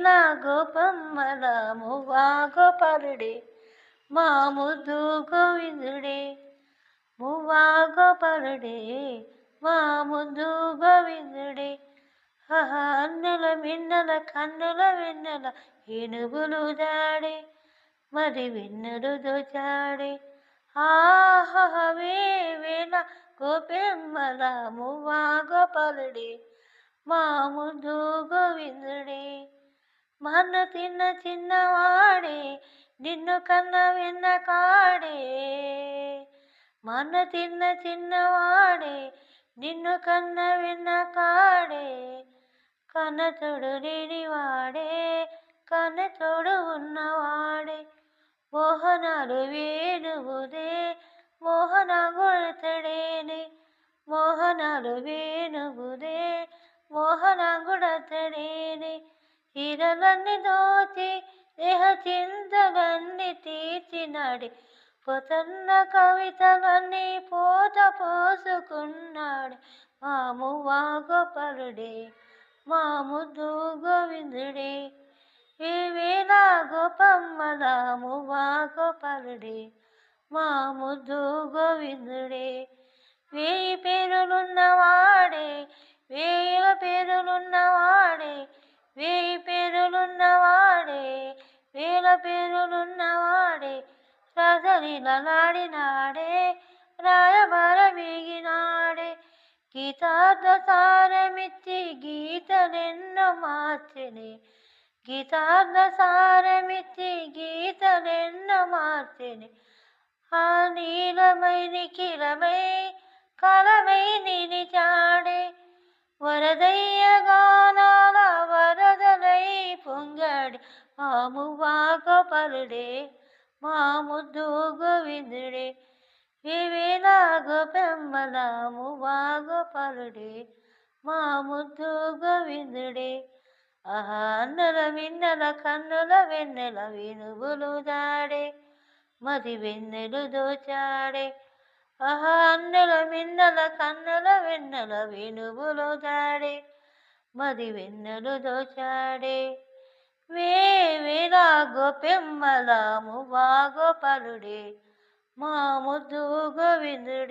వేవేల గోపమ్మల మువ్వా గోపాలుడే మా ముద్దు గోవిందుడే మువ్వా గోపాలుడే మా ముద్దు గోవిందుడే అన్నెల మిన్నెల కన్నుల వెన్నెల ఏనుగులు జాడే మరి వెన్నెలు దోచాడే వేవేల గోపెమ్మల మువ్వా గోపాలుడే మా ముద్దు గోవిందుడే మన్న తిన్న చిన్నవాడే నిన్ను కన్న వెన్న కాడే మన్న తిన్న చిన్నవాడే నిన్ను కన్న వెన్న కాడే కన్నతోడు లేనివాడే కన్నతోడు ఉన్నవాడే మోహనాలు వేణువుదే మోహన గుడతడేనే మోహనాలు వేణువుదే మోహన గుడతడేనే హీరలన్నీ దోచి దేహ చింతలన్నీ తీర్చినాడే పొతన్న కవితలన్నీ పోత పోసుకున్నాడు మా మువ్వా గోపాలుడే మా ముద్దు గోవిందుడే వేవేల గోపమ్మల మువ్వా గోపాలుడే మా ముద్దు గోవిందుడే వేయి పేరులున్నవాడే వేల పేరులున్నవాడే వేయి పేరులున్నవాడే వేల పేరులున్నవాడే రసలిలలాడినాడే రాయబార మీగినాడే గీతార్థ సారమిచ్చి గీతలెన్నో మార్చినే గీతార్థ సారమిచ్చి గీతలెన్నో మార్చినే ఆ నీలమై నిఖిలమై కలమై నిలిచాడే వరదయ్య గానాల వరదలై పొంగాడి మా మువ్వా గోపాలుడే మా ముద్దు గోవిందుడే వేవేల గోపెమ్మల మువ్వా గోపాలుడే మా ముద్దు గోవిందుడే అన్నెల మిన్నెల కన్నుల వెన్నెల వేణువులు జాడే మది వెన్నెలు దోచాడే అన్నెల మిన్నెల కన్నుల వెన్నెల వేణువులు జాడే మది వెన్నెలు దోచాడే వేవేల గోపెమ్మల మువ్వా గోపాలుడే మా ముద్దు గోవిందుడే